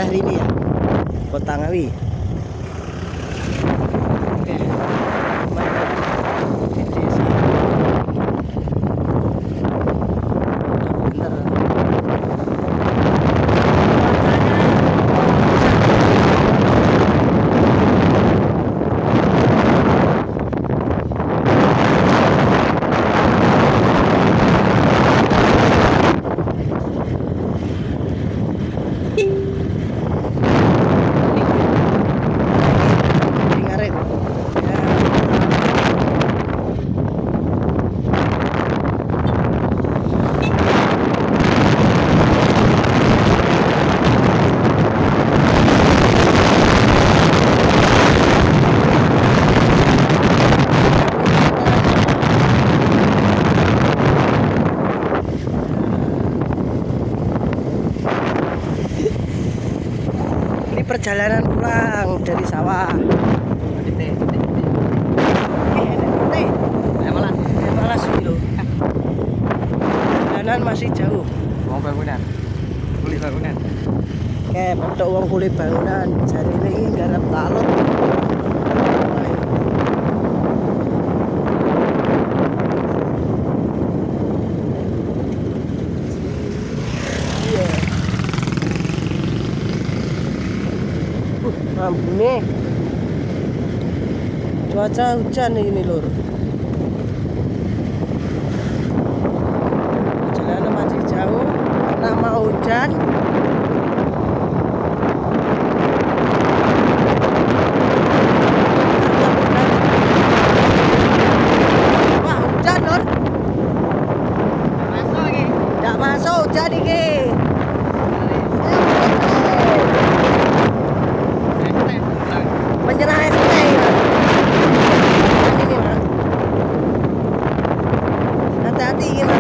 hari ini ya, Kota Ngawi. Oke, di desa. Bener. Ngarit. Ini perjalanan pulang dari sawah. Malas sih loh. Perjalanan masih jauh. Mau bangunan, kulit bangunan. Kayak bentuk uang kulit bangunan. Jadi ini garap talut. Iya. Ambune. Cuaca hujan ini lur. Perjalanan masih jauh karena mau hujan. Wah, hujan lur. Masuk lagi. Nggak masuk hujan ini. Menyerah ST ya. Ini Mas. Hati-hati gimana?